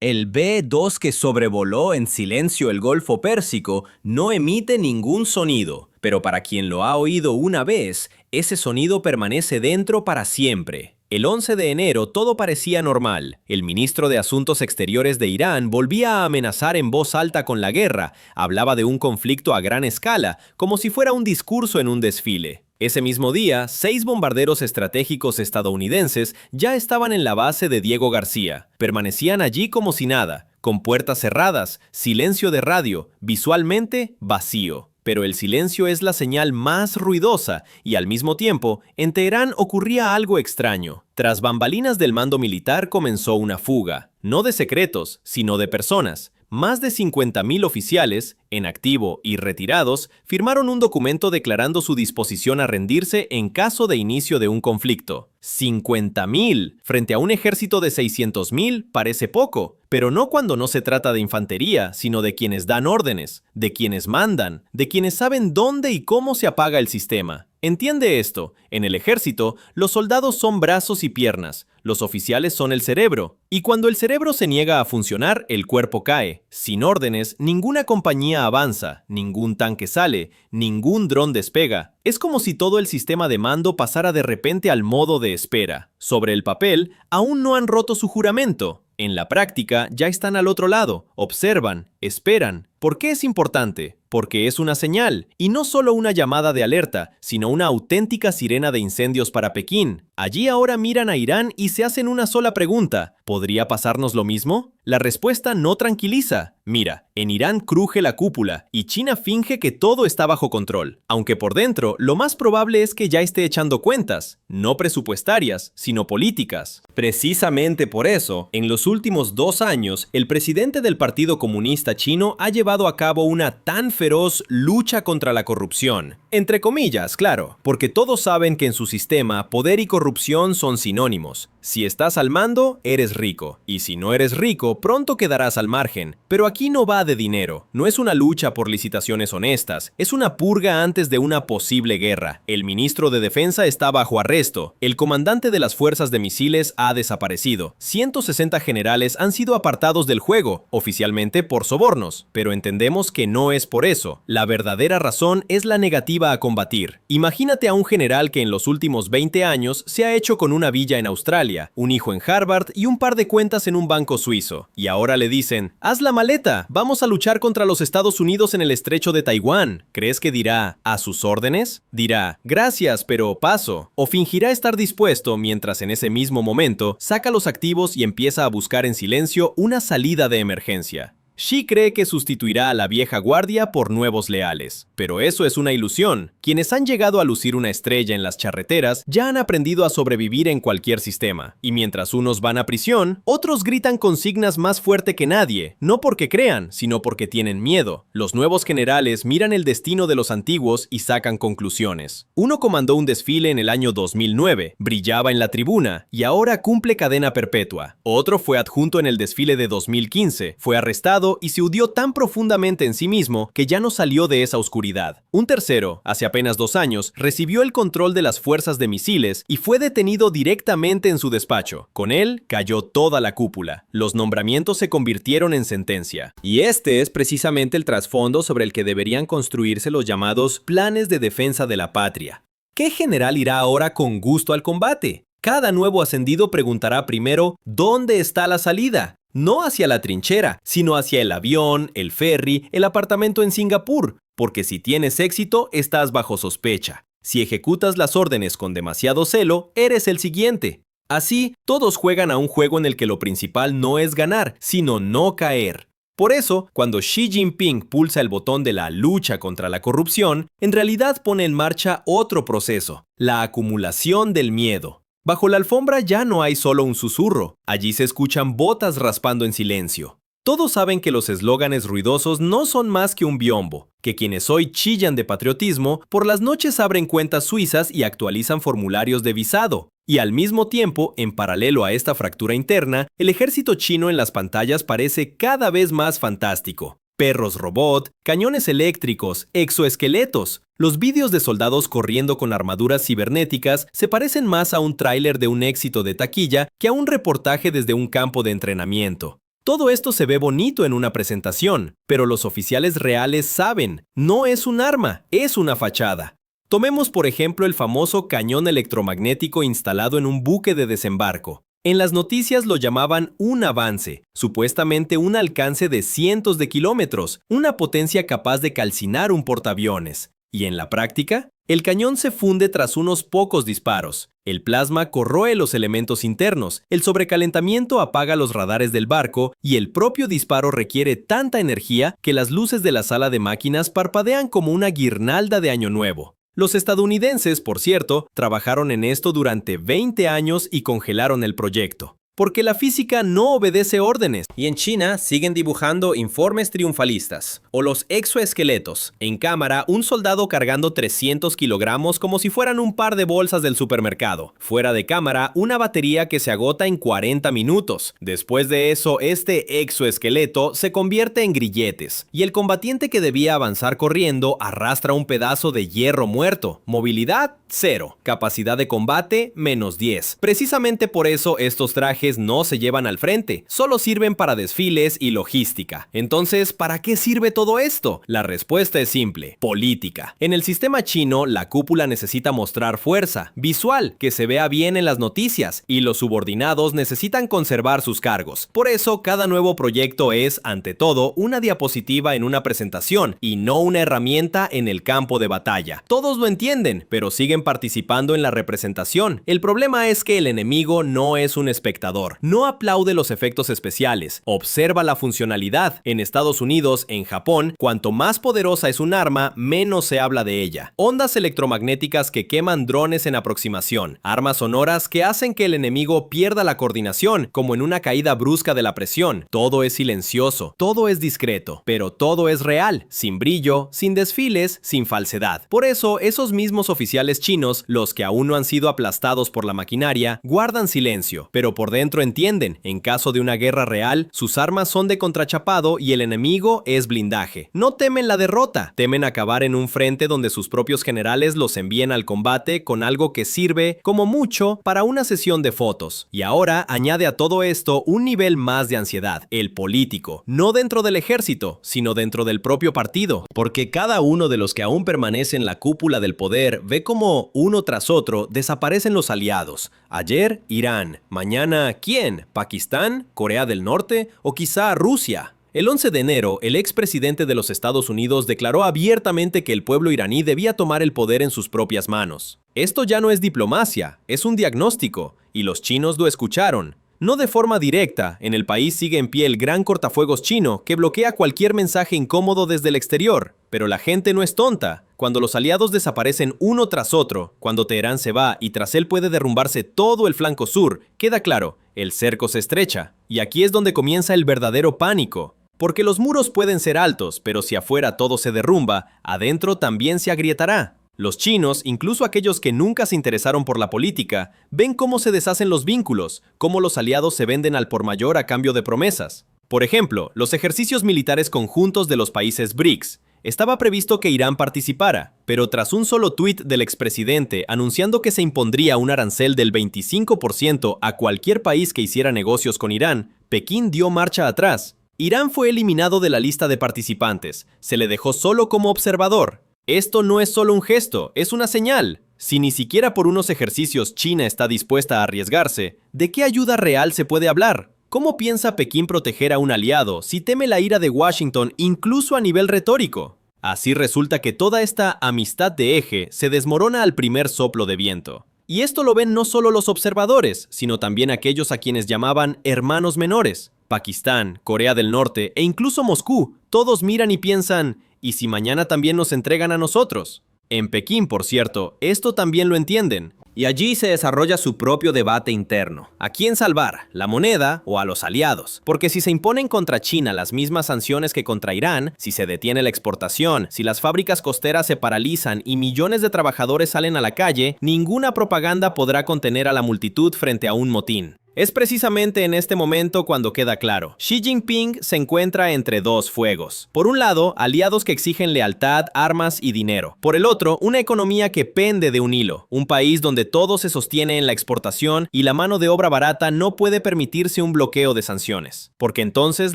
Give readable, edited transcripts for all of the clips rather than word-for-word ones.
El B-2 que sobrevoló en silencio el Golfo Pérsico no emite ningún sonido, pero para quien lo ha oído una vez, ese sonido permanece dentro para siempre. El 11 de enero todo parecía normal. El ministro de Asuntos Exteriores de Irán volvía a amenazar en voz alta con la guerra, hablaba de un conflicto a gran escala, como si fuera un discurso en un desfile. Ese mismo día, 6 bombarderos estratégicos estadounidenses ya estaban en la base de Diego García. Permanecían allí como si nada, con puertas cerradas, silencio de radio, visualmente vacío. Pero el silencio es la señal más ruidosa y al mismo tiempo, en Teherán ocurría algo extraño. Tras bambalinas del mando militar comenzó una fuga, no de secretos, sino de personas. Más de 50.000 oficiales, en activo y retirados, firmaron un documento declarando su disposición a rendirse en caso de inicio de un conflicto. 50.000 frente a un ejército de 600.000 parece poco, pero no cuando no se trata de infantería, sino de quienes dan órdenes, de quienes mandan, de quienes saben dónde y cómo se apaga el sistema. Entiende esto, en el ejército, los soldados son brazos y piernas, los oficiales son el cerebro, y cuando el cerebro se niega a funcionar, el cuerpo cae. Sin órdenes, ninguna compañía avanza, ningún tanque sale, ningún dron despega. Es como si todo el sistema de mando pasara de repente al modo de espera. Sobre el papel, aún no han roto su juramento. En la práctica, ya están al otro lado, observan, esperan. ¿Por qué es importante? Porque es una señal, y no solo una llamada de alerta, sino una auténtica sirena de incendios para Pekín. Allí ahora miran a Irán y se hacen una sola pregunta: ¿podría pasarnos lo mismo? La respuesta no tranquiliza. Mira, en Irán cruje la cúpula y China finge que todo está bajo control, aunque por dentro lo más probable es que ya esté echando cuentas, no presupuestarias, sino políticas. Precisamente por eso, en los últimos 2 años, el presidente del Partido Comunista Chino ha llevado a cabo una tan feroz lucha contra la corrupción. Entre comillas, claro, porque todos saben que en su sistema poder y corrupción son sinónimos. Si estás al mando, eres rico, y si no eres rico, pronto quedarás al margen. Pero aquí no va de dinero, no es una lucha por licitaciones honestas, es una purga antes de una posible guerra. El ministro de Defensa está bajo arresto, el comandante de las fuerzas de misiles ha desaparecido, 160 generales han sido apartados del juego, oficialmente por sobornos, pero entendemos que no es por eso. La verdadera razón es la negativa a combatir. Imagínate a un general que en los últimos 20 años se ha hecho con una villa en Australia, un hijo en Harvard y un par de cuentas en un banco suizo. Y ahora le dicen: haz la maleta, vamos a luchar contra los Estados Unidos en el estrecho de Taiwán. ¿Crees que dirá a sus órdenes? Dirá: gracias, pero paso. O fingirá estar dispuesto mientras en ese mismo momento saca los activos y empieza a buscar en silencio una salida de emergencia. Xi cree que sustituirá a la vieja guardia por nuevos leales, pero eso es una ilusión. Quienes han llegado a lucir una estrella en las charreteras ya han aprendido a sobrevivir en cualquier sistema, y mientras unos van a prisión, otros gritan consignas más fuerte que nadie, no porque crean, sino porque tienen miedo. Los nuevos generales miran el destino de los antiguos y sacan conclusiones. Uno comandó un desfile en el año 2009, brillaba en la tribuna, y ahora cumple cadena perpetua. Otro fue adjunto en el desfile de 2015, fue arrestado y se hundió tan profundamente en sí mismo que ya no salió de esa oscuridad. Un tercero, hace apenas 2 años, recibió el control de las fuerzas de misiles y fue detenido directamente en su despacho. Con él cayó toda la cúpula. Los nombramientos se convirtieron en sentencia. Y este es precisamente el trasfondo sobre el que deberían construirse los llamados planes de defensa de la patria. ¿Qué general irá ahora con gusto al combate? Cada nuevo ascendido preguntará primero: ¿dónde está la salida? No hacia la trinchera, sino hacia el avión, el ferry, el apartamento en Singapur, porque si tienes éxito, estás bajo sospecha. Si ejecutas las órdenes con demasiado celo, eres el siguiente. Así, todos juegan a un juego en el que lo principal no es ganar, sino no caer. Por eso, cuando Xi Jinping pulsa el botón de la lucha contra la corrupción, en realidad pone en marcha otro proceso: la acumulación del miedo. Bajo la alfombra ya no hay solo un susurro, allí se escuchan botas raspando en silencio. Todos saben que los eslóganes ruidosos no son más que un biombo, que quienes hoy chillan de patriotismo por las noches abren cuentas suizas y actualizan formularios de visado. Y al mismo tiempo, en paralelo a esta fractura interna, el ejército chino en las pantallas parece cada vez más fantástico. Perros robot, cañones eléctricos, exoesqueletos. Los vídeos de soldados corriendo con armaduras cibernéticas se parecen más a un tráiler de un éxito de taquilla que a un reportaje desde un campo de entrenamiento. Todo esto se ve bonito en una presentación, pero los oficiales reales saben, no es un arma, es una fachada. Tomemos por ejemplo el famoso cañón electromagnético instalado en un buque de desembarco. En las noticias lo llamaban un avance, supuestamente un alcance de cientos de kilómetros, una potencia capaz de calcinar un portaaviones. ¿Y en la práctica? El cañón se funde tras unos pocos disparos. El plasma corroe los elementos internos, el sobrecalentamiento apaga los radares del barco y el propio disparo requiere tanta energía que las luces de la sala de máquinas parpadean como una guirnalda de Año Nuevo. Los estadounidenses, por cierto, trabajaron en esto durante 20 años y congelaron el proyecto. Porque la física no obedece órdenes. Y en China siguen dibujando informes triunfalistas, o los exoesqueletos. En cámara, un soldado cargando 300 kilogramos como si fueran un par de bolsas del supermercado. Fuera de cámara, una batería que se agota en 40 minutos. Después de eso, este exoesqueleto se convierte en grilletes. Y el combatiente que debía avanzar corriendo arrastra un pedazo de hierro muerto. Movilidad, 0. Capacidad de combate, -10. Precisamente por eso estos trajes no se llevan al frente, solo sirven para desfiles y logística. Entonces, ¿para qué sirve todo esto? La respuesta es simple: política. En el sistema chino, la cúpula necesita mostrar fuerza visual, que se vea bien en las noticias, y los subordinados necesitan conservar sus cargos. Por eso, cada nuevo proyecto es, ante todo, una diapositiva en una presentación, y no una herramienta en el campo de batalla. Todos lo entienden, pero siguen participando en la representación. El problema es que el enemigo no es un espectador. No aplaude los efectos especiales, observa la funcionalidad. En Estados Unidos, en Japón, cuanto más poderosa es un arma, menos se habla de ella. Ondas electromagnéticas que queman drones en aproximación, armas sonoras que hacen que el enemigo pierda la coordinación, como en una caída brusca de la presión. Todo es silencioso, todo es discreto, pero todo es real, sin brillo, sin desfiles, sin falsedad. Por eso, esos mismos oficiales chinos, los que aún no han sido aplastados por la maquinaria, guardan silencio, pero por dentro entienden, en caso de una guerra real, sus armas son de contrachapado y el enemigo es blindaje. No temen la derrota, temen acabar en un frente donde sus propios generales los envíen al combate con algo que sirve, como mucho, para una sesión de fotos. Y ahora añade a todo esto un nivel más de ansiedad, el político, no dentro del ejército, sino dentro del propio partido, porque cada uno de los que aún permanece en la cúpula del poder ve como, uno tras otro, desaparecen los aliados. Ayer, Irán, mañana, ¿quién? ¿Pakistán? ¿Corea del Norte? ¿O quizá Rusia? El 11 de enero, el expresidente de los Estados Unidos declaró abiertamente que el pueblo iraní debía tomar el poder en sus propias manos. Esto ya no es diplomacia, es un diagnóstico, y los chinos lo escucharon. No de forma directa, en el país sigue en pie el gran cortafuegos chino que bloquea cualquier mensaje incómodo desde el exterior. Pero la gente no es tonta. Cuando los aliados desaparecen uno tras otro, cuando Teherán se va y tras él puede derrumbarse todo el flanco sur, queda claro, el cerco se estrecha. Y aquí es donde comienza el verdadero pánico. Porque los muros pueden ser altos, pero si afuera todo se derrumba, adentro también se agrietará. Los chinos, incluso aquellos que nunca se interesaron por la política, ven cómo se deshacen los vínculos, cómo los aliados se venden al por mayor a cambio de promesas. Por ejemplo, los ejercicios militares conjuntos de los países BRICS. Estaba previsto que Irán participara, pero tras un solo tuit del expresidente anunciando que se impondría un arancel del 25% a cualquier país que hiciera negocios con Irán, Pekín dio marcha atrás. Irán fue eliminado de la lista de participantes, se le dejó solo como observador. Esto no es solo un gesto, es una señal. Si ni siquiera por unos ejercicios China está dispuesta a arriesgarse, ¿de qué ayuda real se puede hablar? ¿Cómo piensa Pekín proteger a un aliado si teme la ira de Washington incluso a nivel retórico? Así resulta que toda esta amistad de eje se desmorona al primer soplo de viento. Y esto lo ven no solo los observadores, sino también aquellos a quienes llamaban hermanos menores. Pakistán, Corea del Norte e incluso Moscú, todos miran y piensan, ¿y si mañana también nos entregan a nosotros? En Pekín, por cierto, esto también lo entienden. Y allí se desarrolla su propio debate interno. ¿A quién salvar? ¿La moneda o a los aliados? Porque si se imponen contra China las mismas sanciones que contra Irán, si se detiene la exportación, si las fábricas costeras se paralizan y millones de trabajadores salen a la calle, ninguna propaganda podrá contener a la multitud frente a un motín. Es precisamente en este momento cuando queda claro. Xi Jinping se encuentra entre dos fuegos. Por un lado, aliados que exigen lealtad, armas y dinero. Por el otro, una economía que pende de un hilo. Un país donde todo se sostiene en la exportación y la mano de obra barata no puede permitirse un bloqueo de sanciones. Porque entonces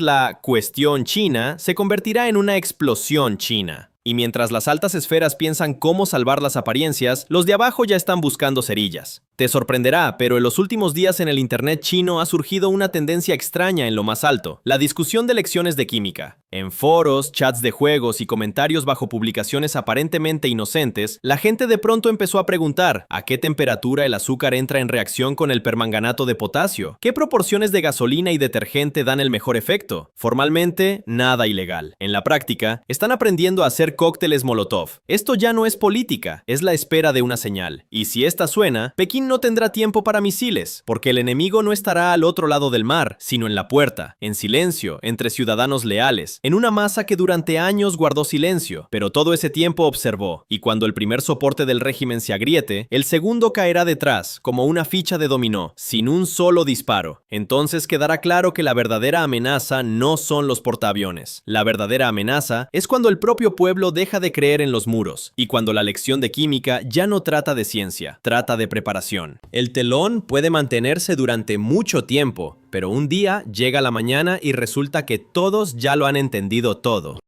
la cuestión china se convertirá en una explosión china. Y mientras las altas esferas piensan cómo salvar las apariencias, los de abajo ya están buscando cerillas. Te sorprenderá, pero en los últimos días en el internet chino ha surgido una tendencia extraña en lo más alto, la discusión de lecciones de química. En foros, chats de juegos y comentarios bajo publicaciones aparentemente inocentes, la gente de pronto empezó a preguntar ¿a qué temperatura el azúcar entra en reacción con el permanganato de potasio? ¿Qué proporciones de gasolina y detergente dan el mejor efecto? Formalmente, nada ilegal. En la práctica, están aprendiendo a hacer cócteles Molotov. Esto ya no es política, es la espera de una señal. Y si esta suena, Pekín no tendrá tiempo para misiles, porque el enemigo no estará al otro lado del mar, sino en la puerta, en silencio, entre ciudadanos leales, en una masa que durante años guardó silencio, pero todo ese tiempo observó, y cuando el primer soporte del régimen se agriete, el segundo caerá detrás, como una ficha de dominó, sin un solo disparo. Entonces quedará claro que la verdadera amenaza no son los portaaviones. La verdadera amenaza es cuando el propio pueblo deja de creer en los muros, y cuando la lección de química ya no trata de ciencia, trata de preparación. El telón puede mantenerse durante mucho tiempo, pero un día llega la mañana y resulta que todos ya lo han entendido todo.